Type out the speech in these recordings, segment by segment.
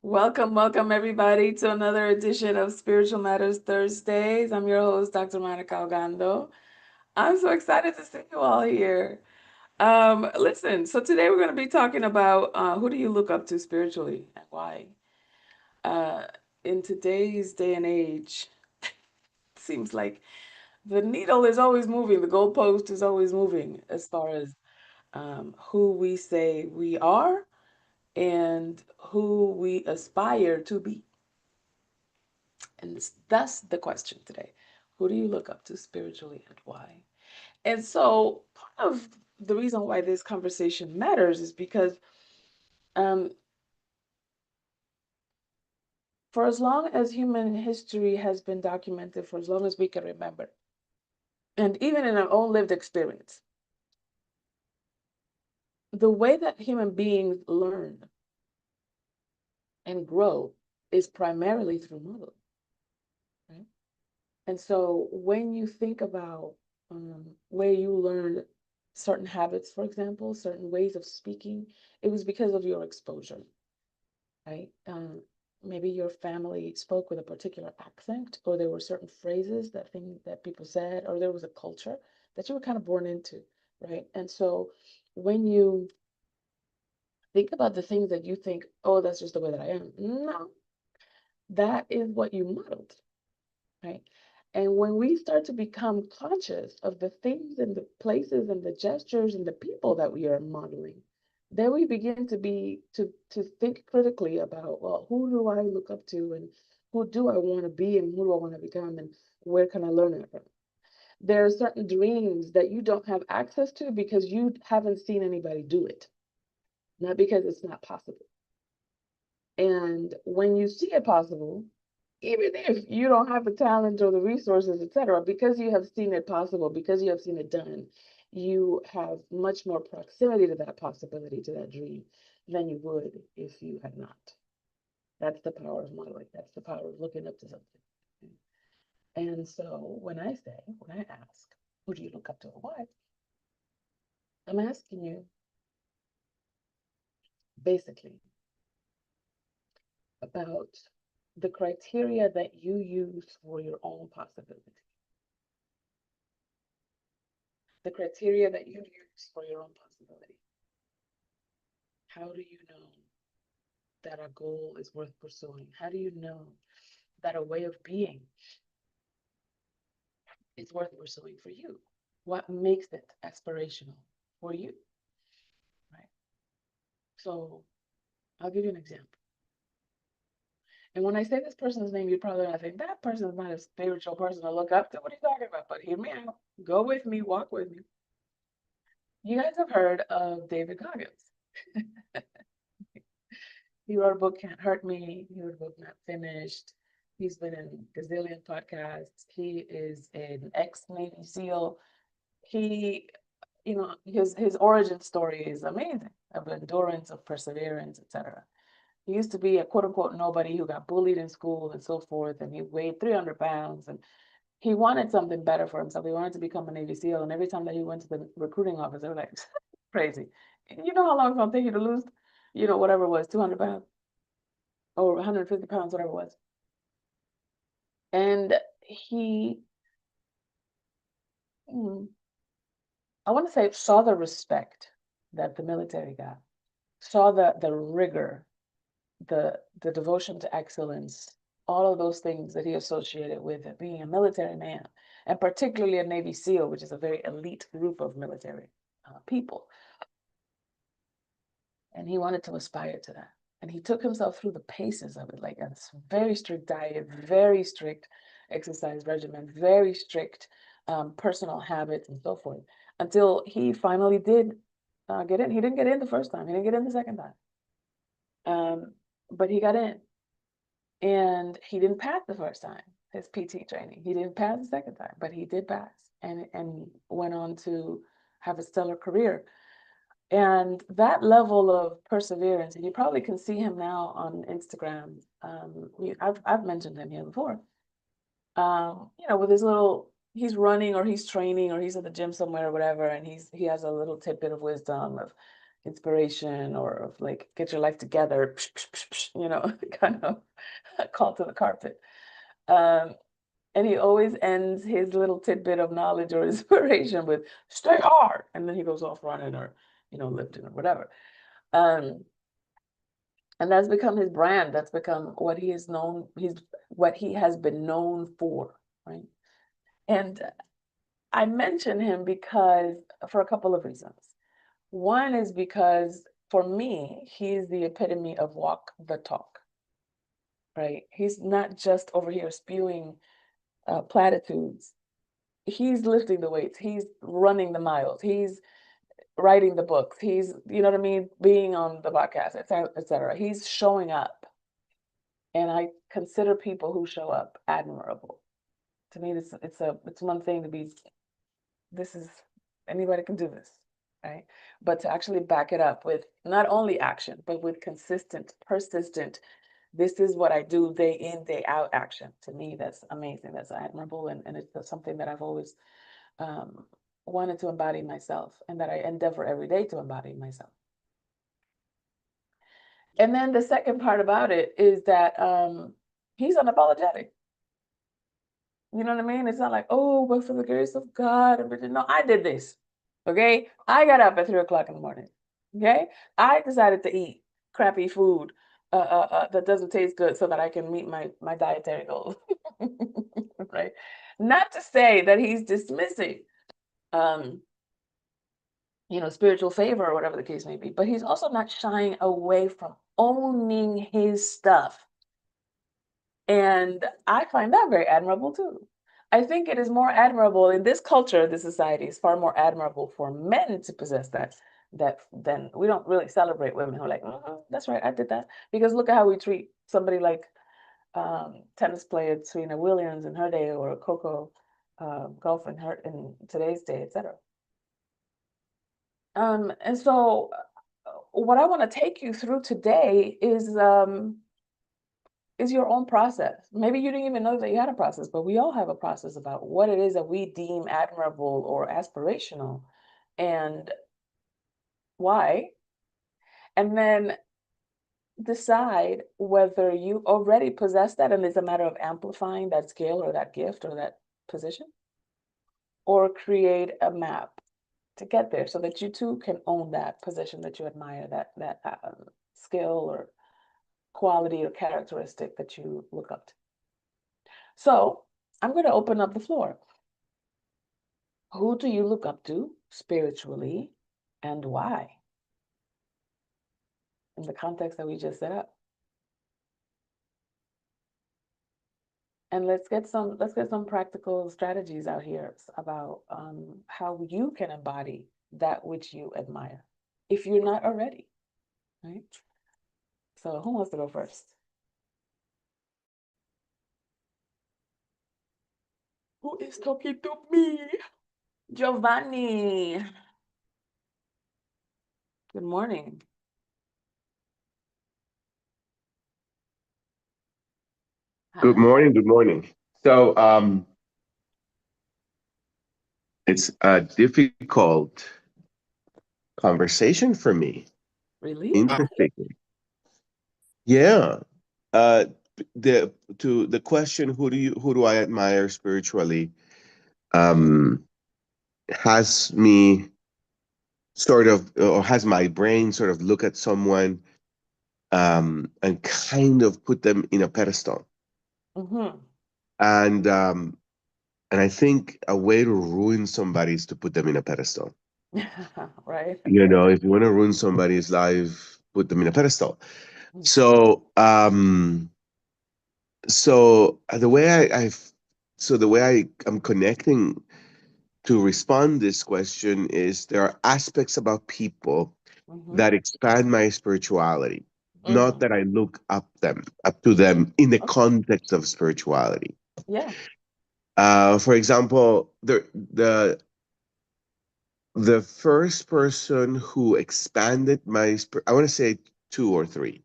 Welcome everybody to another edition of Spiritual Matters Thursdays. I'm your host, Dr. Monikah Ogando. I'm so excited to see you all here. Listen, so today we're going to be talking about who do you look up to spiritually and why? Uh, in today's day and age, it seems like the needle is always moving, the goalpost is always moving as far as who we say we are and who we aspire to be. And that's the question today. Who do you look up to spiritually and why? And so, part of the reason why this conversation matters is because um, for as long as human history has been documented, for as long as we can remember, and even in our own lived experience, the way that human beings learn and grow is primarily through modeling, right? And so when you think about where you learned certain habits, for example, certain ways of speaking, it was because of your exposure, right? Maybe your family spoke with a particular accent, or there were certain phrases that people said, or there was a culture that you were kind of born into, right? And so when you think about the things that you think, oh, that's just the way that I am. No, that is what you modeled, right? And when we start to become conscious of the things and the places and the gestures and the people that we are modeling, then we begin to think critically about, well, who do I look up to and who do I want to be and who do I want to become and where can I learn it from? There are certain dreams that you don't have access to because you haven't seen anybody do it, not because it's not possible. And when you see it possible, even if you don't have the talent or the resources, etc., because you have seen it possible, because you have seen it done, you have much more proximity to that possibility, to that dream, than you would if you had not. That's the power of modeling. That's the power of looking up to something. And so when I ask, who do you look up to and why? I'm asking you basically about the criteria that you use for your own possibility, the criteria that you use for your own possibility. How do you know that a goal is worth pursuing? How do you know that a way of being is worth pursuing for you? What makes it aspirational for you, right? So I'll give you an example. And when I say this person's name, you're probably gonna think that person is not a spiritual person to look up to. What are you talking about? But hear me out. Go with me, walk with me. You guys have heard of David Goggins. He wrote a book, Can't Hurt Me. He wrote a book, Not Finished. He's been in gazillion podcasts. He is an ex-Navy SEAL. He, his origin story is amazing of endurance, of perseverance, etc. He used to be a quote unquote nobody who got bullied in school and so forth, and he weighed 300 pounds and he wanted something better for himself. He wanted to become a Navy SEAL, and every time that he went to the recruiting office, they were like, crazy. You know how long it's gonna take you to lose, whatever it was, 200 pounds or 150 pounds, whatever it was. And he, mm, I want to say, saw the respect that the military got, saw the rigor, the devotion to excellence, all of those things that he associated with being a military man, and particularly a Navy SEAL, which is a very elite group of military people. And he wanted to aspire to that. And he took himself through the paces of it, like a very strict diet, very strict exercise regimen, very strict personal habits, and so forth, until he finally did get in. He didn't get in the first time. He didn't get in the second time. But he got in. And he didn't pass the first time, his PT training. He didn't pass the second time, but he did pass and went on to have a stellar career. And that level of perseverance, and you probably can see him now on Instagram. I've mentioned him here before. With his little, he's running or he's training or he's at the gym somewhere or whatever, and he has a little tidbit of wisdom of, inspiration or of like get your life together, kind of call to the carpet. Um, and he always ends his little tidbit of knowledge or inspiration with "stay hard," and then he goes off running or lifting or whatever. Um, and that's become his brand. That's become what he is known. He's what he has been known for, right? And I mention him because for a couple of reasons. One is because for me, he's the epitome of walk the talk, right? He's not just over here spewing platitudes. He's lifting the weights. He's running the miles. He's writing the books. He's, you know what I mean, being on the podcast, et cetera, et cetera. He's showing up. And I consider people who show up admirable. To me, it's one thing to be, this is, anybody can do this, right? But to actually back it up with not only action, but with consistent, persistent, this is what I do day in, day out action. To me, that's amazing. That's admirable. And it's something that I've always um, wanted to embody myself and that I endeavor every day to embody myself. And then the second part about it is that he's unapologetic. You know what I mean? It's not like, oh, but for the grace of God. No, I did this. Okay. I got up at 3 o'clock in the morning. Okay. I decided to eat crappy food that doesn't taste good so that I can meet my dietary goals. Right. Not to say that he's dismissing, um, spiritual favor or whatever the case may be, but he's also not shying away from owning his stuff. And I find that very admirable too. I think it is more admirable in this culture, this society is far more admirable for men to possess that than we don't really celebrate women who are like, that's right, I did that. Because look at how we treat somebody like tennis player Serena Williams in her day or Coco Golf in today's day, etc. And so what I want to take you through today is your own process. Maybe you didn't even know that you had a process, but we all have a process about what it is that we deem admirable or aspirational and why. And then decide whether you already possess that and it's a matter of amplifying that skill or that gift or that position, or create a map to get there so that you too can own that position that you admire, that skill or quality or characteristic that you look up to. So I'm going to open up the floor. Who do you look up to spiritually and why? In the context that we just set up. And let's get some practical strategies out here about how you can embody that which you admire if you're not already, right? So who wants to go first? Who is talking to me? Giovanni. Good morning. Good Hi. morning. Good morning. So, it's a difficult conversation for me. Really? Interesting. Yeah. Uh, the question, who do I admire spiritually, um, has me sort of, or has my brain sort of look at someone, and kind of put them in a pedestal. Mm-hmm. And and I think a way to ruin somebody is to put them in a pedestal. Right. If you want to ruin somebody's life, put them in a pedestal. Mm. So, so the way the way I am connecting to respond this question is there are aspects about people Mm-hmm. that expand my spirituality, not Mm. that I look up to them in the Okay. context of spirituality. Yeah. For example, the first person who expanded I want to say two or three.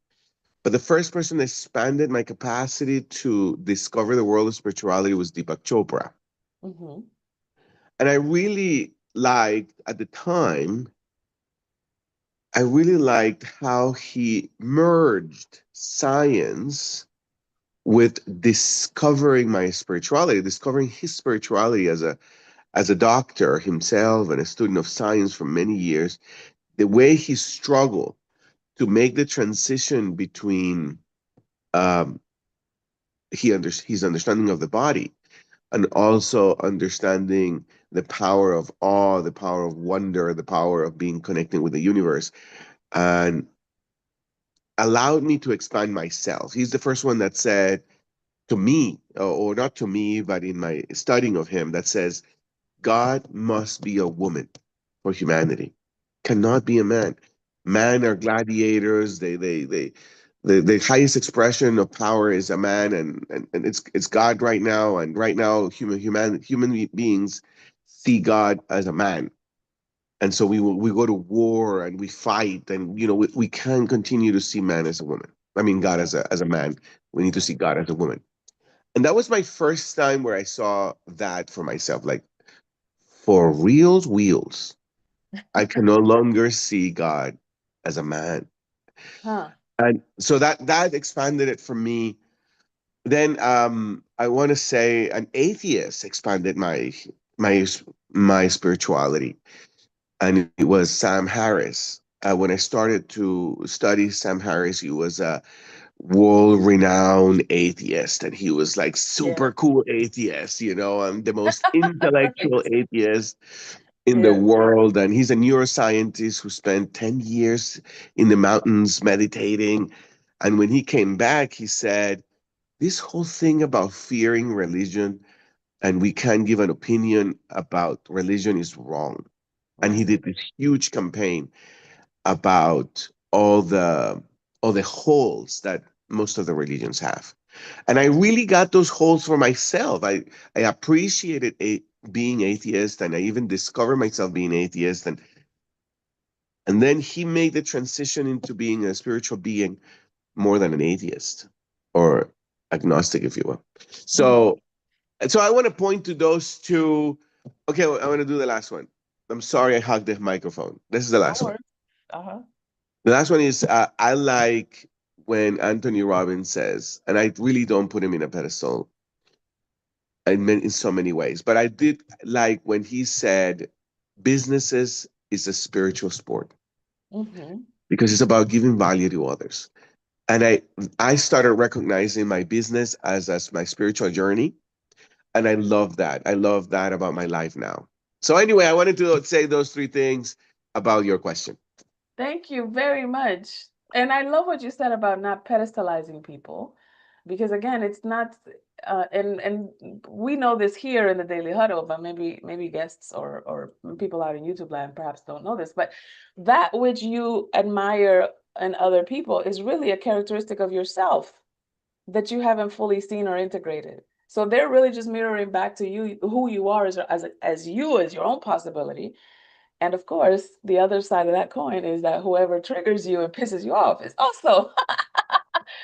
But the first person that expanded my capacity to discover the world of spirituality was Deepak Chopra. Mm-hmm. And I really liked at the time I really liked how he merged science with discovering my spirituality, discovering his spirituality as a doctor himself and a student of science for many years. The way he struggled to make the transition between um, his understanding of the body and also understanding the power of awe, the power of wonder, the power of being connected with the universe, and allowed me to expand myself. He's the first one that said to me, or not to me, but in my studying of him, that says, God must be a woman for humanity, cannot be a man. Men are gladiators. The highest expression of power is a man, and it's God right now. And right now, human beings see God as a man, and so we go to war and we fight, and we can't continue to see man as a woman. I mean, God as a man. We need to see God as a woman, and that was my first time where I saw that for myself. Like, for reals, wheels, I can no longer see God as a man. Huh. And so that expanded it for me. Then I want to say an atheist expanded my my spirituality, and it was Sam Harris. When I started to study Sam Harris, he was a world-renowned atheist, and he was like Yeah. super cool atheist, and the most intellectual Right. atheist in the Yeah. world. And he's a neuroscientist who spent 10 years in the mountains meditating. And when he came back, he said, this whole thing about fearing religion and we can't give an opinion about religion is wrong. And he Right. did this huge campaign about all the holes that most of the religions have. And I really got those holes for myself. I appreciated being atheist, and I even discovered myself being atheist. And then he made the transition into being a spiritual being more than an atheist or agnostic, if you will. Mm-hmm. So I want to point to those two. Okay, I want to do the last one. I'm sorry I hugged the microphone. This is the No last one. worries. Uh-huh. The last one is I like when Anthony Robbins says, and I really don't put him in a pedestal in so many ways, but I did like when he said, businesses is a spiritual sport Mm-hmm. because it's about giving value to others. And I started recognizing my business as my spiritual journey, and I love that. I love that about my life now. So anyway, I wanted to say those three things about your question. Thank you very much. And I love what you said about not pedestalizing people, because again, it's not and we know this here in the Daily Huddle, but maybe guests or people out in YouTube land perhaps don't know this, but that which you admire in other people is really a characteristic of yourself that you haven't fully seen or integrated. So they're really just mirroring back to you who you are as you as your own possibility. And of course, the other side of that coin is that whoever triggers you and pisses you off is also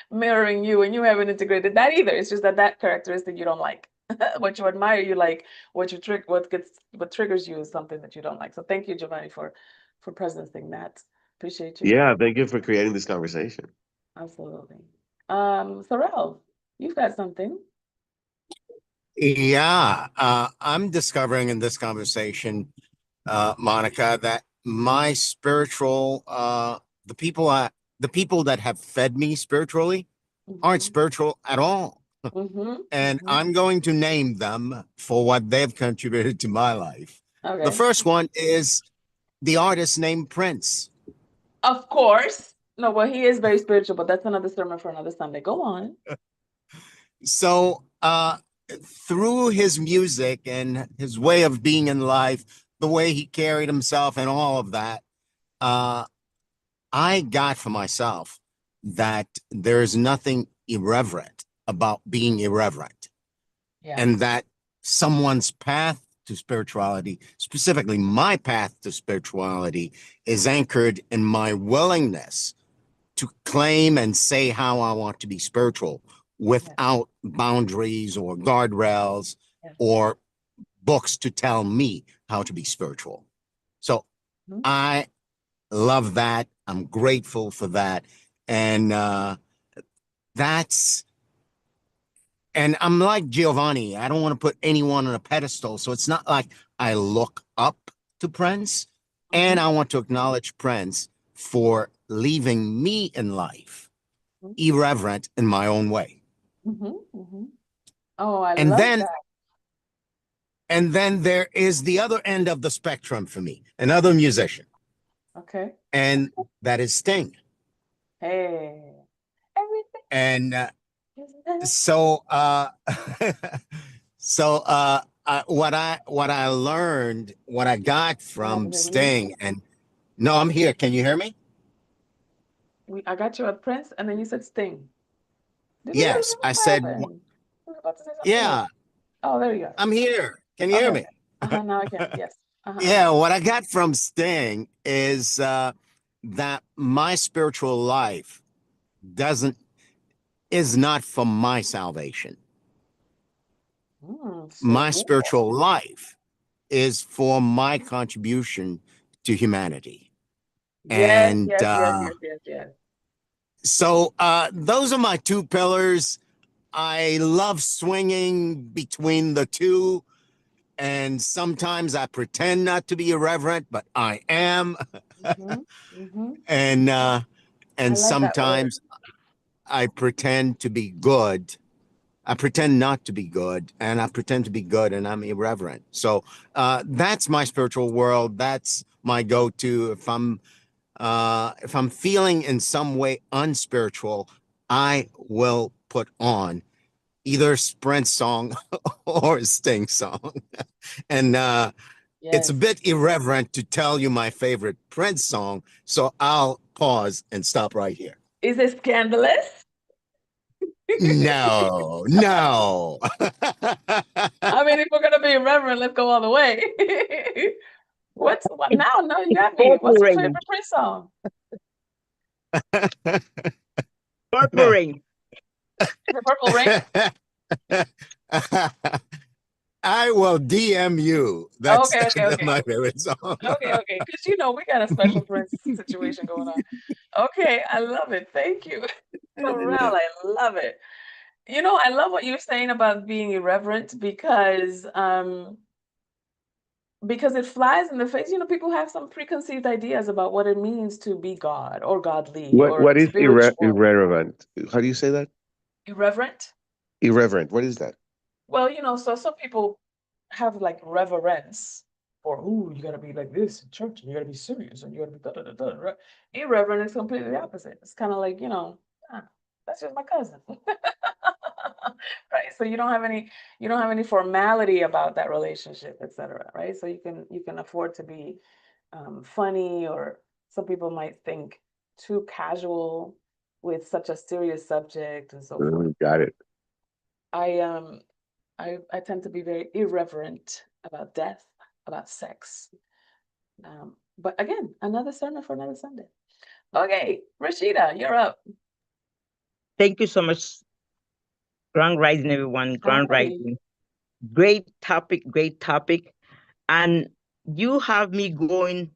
mirroring you, and you haven't integrated that either. It's just that that characteristic you don't like. What you admire, you like. What triggers you is something that you don't like. So thank you, Giovanni, for presencing that. Appreciate you. Yeah, thank you for creating this conversation. Absolutely. Sorrel, you've got something. Yeah, I'm discovering in this conversation, Monica, that my spiritual, the people that have fed me spiritually aren't Mm-hmm. spiritual at all. Mm-hmm. And Mm-hmm. I'm going to name them for what they've contributed to my life. The Okay. first one is the artist named Prince. Of course. No, well, he is very spiritual, but that's another sermon for another Sunday. Go on. So, through his music and his way of being in life, the way he carried himself and all of that, uh, I got for myself that there's nothing irreverent about being irreverent, Yeah. and that someone's path to spirituality, specifically my path to spirituality, is anchored in my willingness to claim and say how I want to be spiritual Yeah. without boundaries or guardrails Yeah. or books to tell me how to be spiritual. So Mhm. I love that. I'm grateful for that. And that's, and I'm like Giovanni. I don't want to put anyone on a pedestal. So it's not like I look up to Prince. And I want to acknowledge Prince for leaving me in life irreverent in my own way. Oh, I And love then that. and then there is the other end of the spectrum for me, another musician. Okay. And that is Sting. Hey, everything And is better. so so what I learned, what I got What from happened? Did we lose you? Sting, and no, I'm here. Can you hear me? I got you at Prince, and then you said Sting. Did we lose Yes, you? I What said, happened? I was about to say something else. yeah, Oh, there you go. I'm here. Can you hear Okay. me? Now I can. Yes. I Yeah, got what I got from Sting is that my spiritual life doesn't is not for my salvation. you. Say My more. spiritual life is for my contribution to humanity. Yes, And yes, yes, yes, yes, yes. so those are my two pillars. I love swinging between the two. And sometimes I pretend not to be irreverent, but I am. and I and like that word. sometimes I pretend to be good. I pretend not to be good, and I pretend to be good, and I'm irreverent. So that's my spiritual world. That's my go-to. If I'm feeling in some way unspiritual, I will put on either a Sprint song or a Sting song, and it's a Yes. bit irreverent to tell you my favorite Prince song, so I'll pause and stop right here. Is it scandalous? No, no. I mean, if we're gonna be irreverent, let's go all the way. What now? No, you got me. Purple What's your Rain. favorite Prince song? Purple Rain. Is it Purple Rain? I will DM you. That's Okay, okay, okay. my favorite song. Okay. Because we got a special Prince situation going on. Okay, I love it. Thank you. Sorrel, I love it. I love what you're saying about being irreverent because it flies in the face. People have some preconceived ideas about what it means to be God or godly or What is spiritual. irrelevant? How do you say that? Irreverent? Irreverent. What is that? Well, so some people have like reverence for, ooh, you gotta be like this in church, and you gotta be serious, and you gotta be da da da da. Right? Irreverent is completely the opposite. It's kind of like, ah, that's just my cousin. Right? So you don't have any formality about that relationship, etc. Right? So you can afford to be funny, or some people might think too casual with such a serious subject and so forth. Got it. I I tend to be very irreverent about death, about sex. But again, another sermon for another Sunday. Okay, Rashida, you're up. Thank you so much. Grand Rising, everyone. Grand Hi. Rising. Great topic, great topic. And you have me going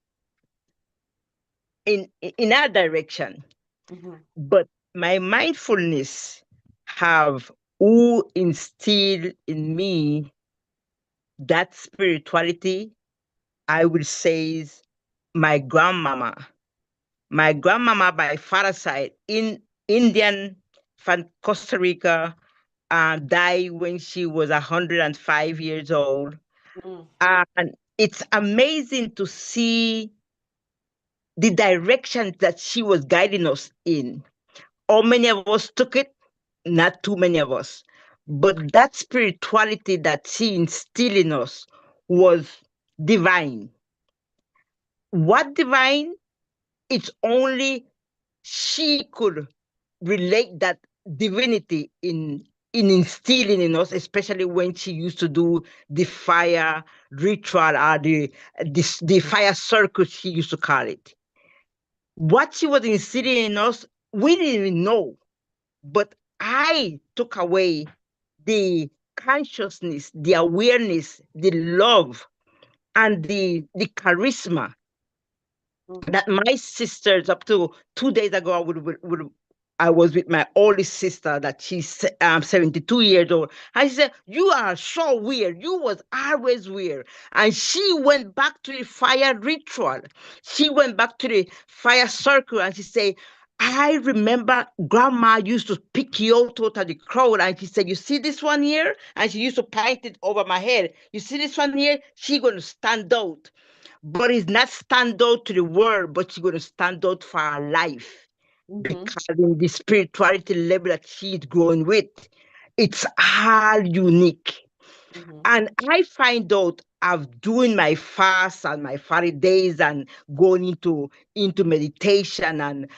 in that direction. Mhm. But my mindfulness have who instilled in me that spirituality, I will say, is my grandmama. My grandmama by father's side in Indian from Costa Rica died when she was 105 years old. Mm. And it's amazing to see the direction that she was guiding us in. How many of us took it? Not too many of us. But that spirituality that she instilled in us was divine. What divine? It's only she could relate that divinity in instilling in us, especially when she used to do the fire ritual or the fire circus, she used to call it. What she was instilling in us, we didn't even know, but I took away the consciousness, the awareness, the love, and the charisma that my sisters, up to 2 days ago, I was with my oldest sister that she's 72 years old. I said, "You are so weird. You was always weird." And she went back to the fire ritual. She went back to the fire circle and she said, "I remember grandma used to pick you out of the crowd." And she said, "You see this one here?" And she used to paint it over my head. "You see this one here? She going to stand out. But it's not stand out to the world, but she's going to stand out for her life." Because in the spirituality level that she's growing with, it's all unique. And I find out of doing my fast and my 40 days and going into meditation and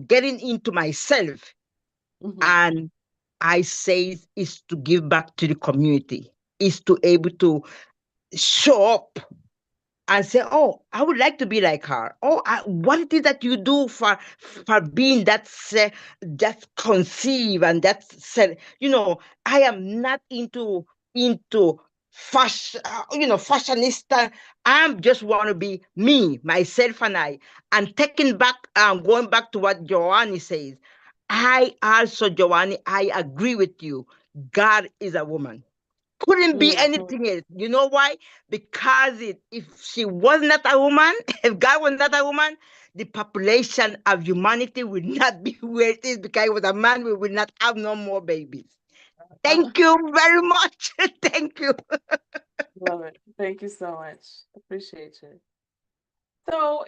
getting into myself. And I say is to give back to the community, is to able to show up and say, "Oh, I would like to be like her. Oh, what it is that you do for being that conceive and that said, I am not into fashion, fashionista. I'm just want to be me, myself, and I." And going back to what Joanne says, I also, Joanne, I agree with you. God is a woman. Couldn't be anything else. You know why? Because if she was not a woman, if God was not a woman, the population of humanity would not be where it is. Because it was a man, we will not have no more babies. Thank you very much. Thank you. Love it. Thank you so much. Appreciate you. So,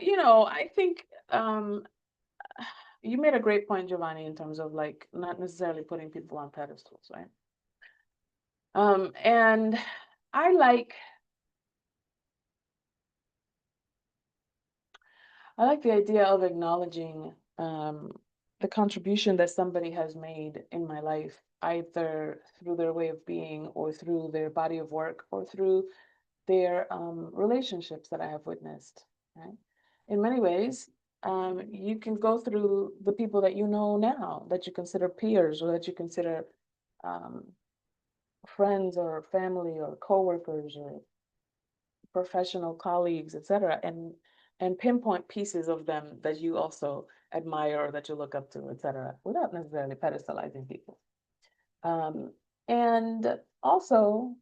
I think you made a great point, Giovanni, in terms of like not necessarily putting people on pedestals, right? And I like the idea of acknowledging the contribution that somebody has made in my life, either through their way of being or through their body of work or through their relationships that I have witnessed, right? In many ways, you can go through the people that you know now, that you consider peers or that you consider um, friends or family or coworkers or professional colleagues, etc., and pinpoint pieces of them that you also admire or that you look up to, etc., without necessarily pedestalizing people. And also,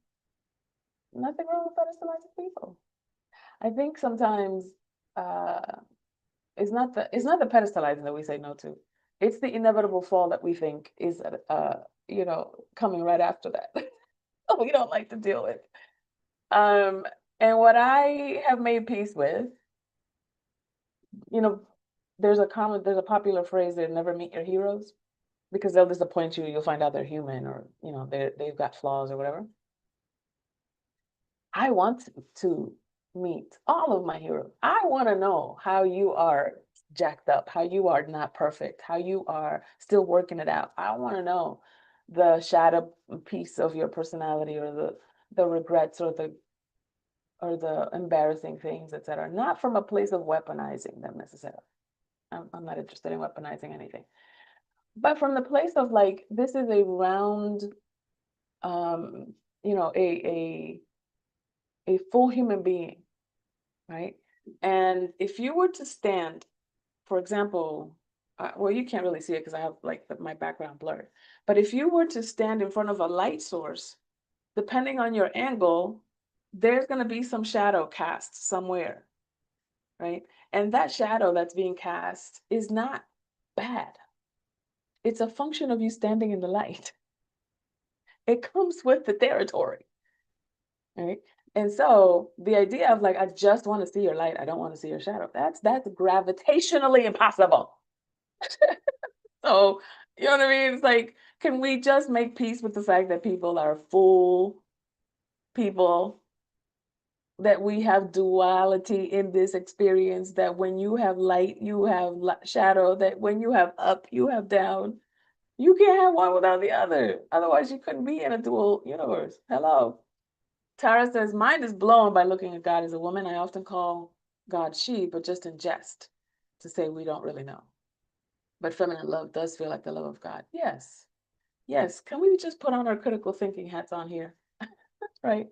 nothing wrong with pedestalizing people. I think sometimes uh, it's not the pedestalizing that we say no to. It's the inevitable fall that we think is coming right after that. We don't like to deal with. And what I have made peace with, there's a popular phrase that never meet your heroes because they'll disappoint you. You'll find out they're human or, they've got flaws or whatever. I want to meet all of my heroes. I want to know how you are jacked up, how you are not perfect, how you are still working it out. I want to know the shadow piece of your personality or the regrets or the embarrassing things, etc. Not from a place of weaponizing them necessarily. I'm not interested in weaponizing anything, but from the place of like, this is a round, a full human being, right? And if you were to stand, for example, well, you can't really see it because I have like my background blurred, but if you were to stand in front of a light source, depending on your angle, there's going to be some shadow cast somewhere, right? And that shadow that's being cast is not bad. It's a function of you standing in the light. It comes with the territory, right? And so the idea of like, I just want to see your light, I don't want to see your shadow, that's gravitationally impossible. So, you know what I mean? It's like, can we just make peace with the fact that people are full people, that we have duality in this experience, that when you have light, you have shadow, that when you have up, you have down. You can't have one without the other. Otherwise, you couldn't be in a dual universe. Hello. Tara says, mind is blown by looking at God as a woman. I often call God she, but just in jest to say we don't really know. But feminine love does feel like the love of God. Yes. Yes. Can we just put on our critical thinking hats on here? Right.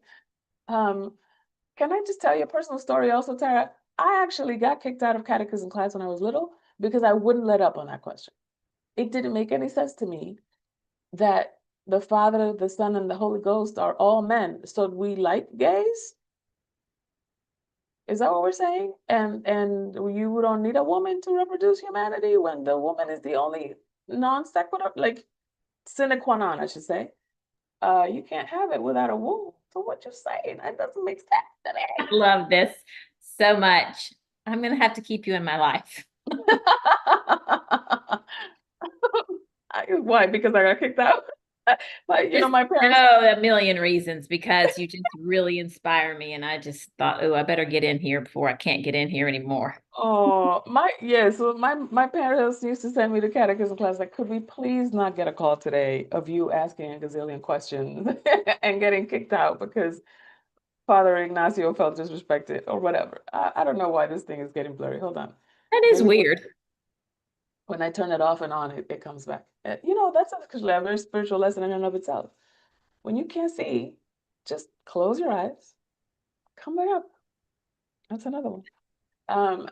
Can I just tell you a personal story also, Tara? I actually got kicked out of catechism class when I was little because I wouldn't let up on that question. It didn't make any sense to me that the Father, the Son, and the Holy Ghost are all men. So we like gays? Is that what we're saying? And you don't need a woman to reproduce humanity when the woman is the only non sequitur, like sine qua non, I should say. You can't have it without a womb. So what you're saying, that doesn't make sense to me. I love this so much. I'm gonna have to keep you in my life. Why? Because I got kicked out? But you know, my parents. Oh, a million reasons, because you just really inspire me. And I just thought, oh, I better get in here before I can't get in here anymore. Oh, so my parents used to send me to catechism class, like, could we please not get a call today of you asking a gazillion questions and getting kicked out because Father Ignacio felt disrespected or whatever. I don't know why this thing is getting blurry. Hold on. That is Maybe weird. when I turn it off and on, it comes back. You know, that's actually a very spiritual lesson in and of itself. When you can't see, just close your eyes, come back up. That's another one.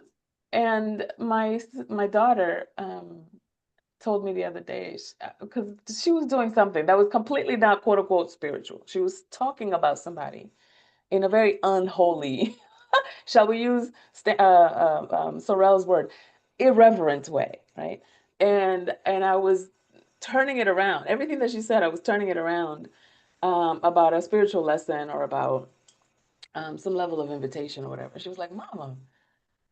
And my daughter told me the other day, because she was doing something that was completely not quote unquote spiritual. She was talking about somebody in a very unholy, shall we use Sorrell's word, irreverent way, right? And I was turning it around. Everything that she said, I was turning it around about a spiritual lesson or about some level of invitation or whatever. She was like, Mama,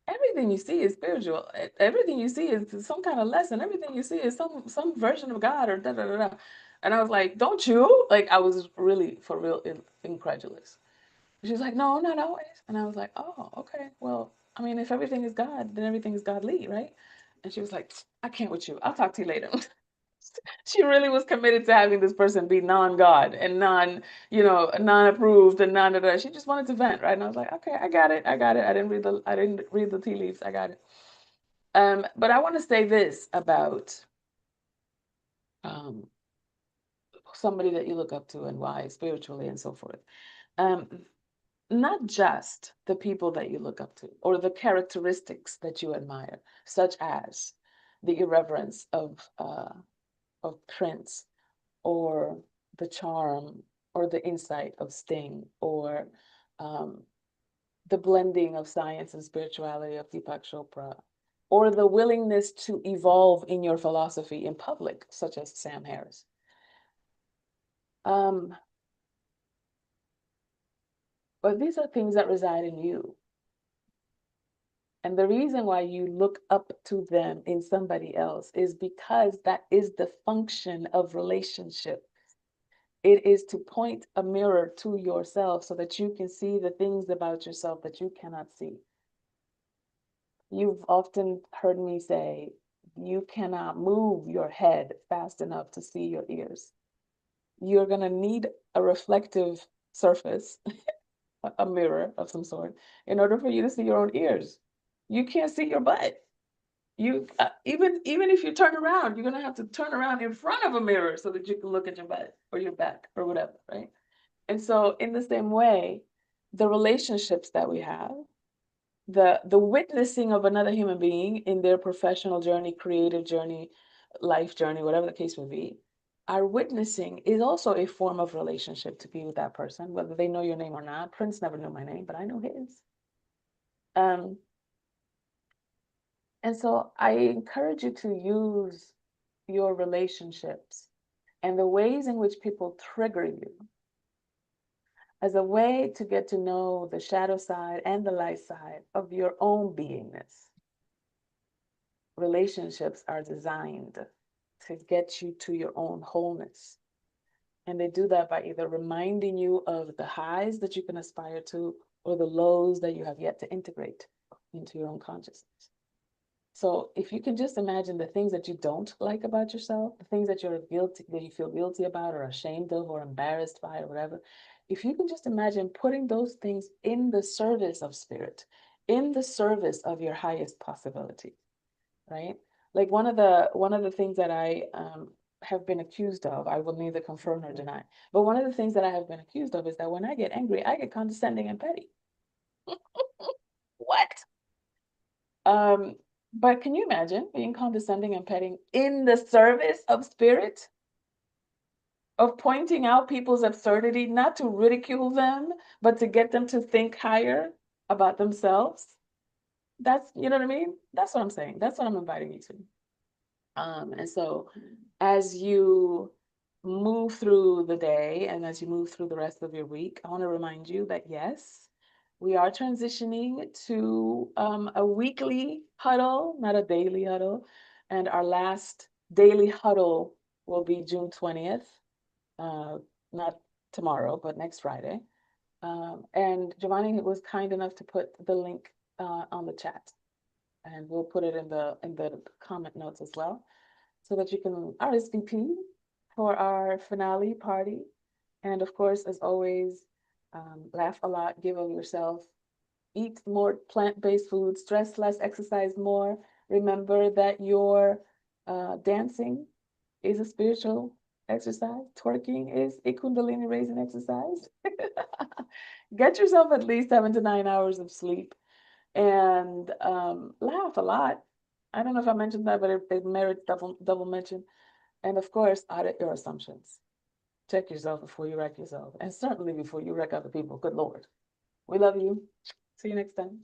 everything you see is spiritual. Everything you see is some kind of lesson. Everything you see is some version of God or da da da da. And I was like, don't you? Like, I was really, for real, incredulous. She was like, no, not always. And I was like, oh, okay. Well, I mean, if everything is God, then everything is godly, right? And she was like, I can't with you. I'll talk to you later. She really was committed to having this person be non-God and non-approved and non. She just wanted to vent, right? And I was like, okay, I got it. I didn't read the tea leaves. I got it. But I want to say this about um, somebody that you look up to and why spiritually and so forth. Um, not just the people that you look up to or the characteristics that you admire, such as the irreverence of Prince, or the charm or the insight of Sting, or the blending of science and spirituality of Deepak Chopra, or the willingness to evolve in your philosophy in public, such as Sam Harris. But these are things that reside in you. And the reason why you look up to them in somebody else is because that is the function of relationship. It is to point a mirror to yourself so that you can see the things about yourself that you cannot see. You've often heard me say, you cannot move your head fast enough to see your ears. You're going to need a reflective surface, a mirror of some sort, in order for you to see your own ears. You can't see your butt. You even if you turn around, you're going to have to turn around in front of a mirror so that you can look at your butt or your back or whatever, right? And so in the same way, the relationships that we have, the witnessing of another human being in their professional journey, creative journey, life journey, whatever the case may be, our witnessing is also a form of relationship to be with that person, whether they know your name or not. Prince never knew my name, but I know his. And so I encourage you to use your relationships and the ways in which people trigger you as a way to get to know the shadow side and the light side of your own beingness. Relationships are designed to get you to your own wholeness. And they do that by either reminding you of the highs that you can aspire to or the lows that you have yet to integrate into your own consciousness. So if you can just imagine the things that you don't like about yourself, the things that you feel guilty about or ashamed of or embarrassed by or whatever, if you can just imagine putting those things in the service of spirit, in the service of your highest possibility, right? Like one of the things that I have been accused of, I will neither confirm nor deny, but one of the things that I have been accused of is that when I get angry, I get condescending and petty. What? But can you imagine being condescending and petting in the service of spirit? Of pointing out people's absurdity, not to ridicule them, but to get them to think higher about themselves. That's, you know what I mean? That's what I'm saying. That's what I'm inviting you to. And so as you move through the day and as you move through the rest of your week, I want to remind you that yes, we are transitioning to a weekly huddle, not a daily huddle. And our last daily huddle will be June 20th, not tomorrow, but next Friday. And Giovanni was kind enough to put the link on the chat, and we'll put it in the comment notes as well, so that you can RSVP for our finale party. And of course, as always, laugh a lot, give of yourself, eat more plant-based foods, stress less, exercise more. Remember that your dancing is a spiritual exercise. Twerking is a Kundalini raising exercise. Get yourself at least 7 to 9 hours of sleep, and laugh a lot. I don't know if I mentioned that, but it merits double mention. And of course, audit your assumptions. Check yourself before you wreck yourself, and certainly before you wreck other people. Good Lord. We love you. See you next time.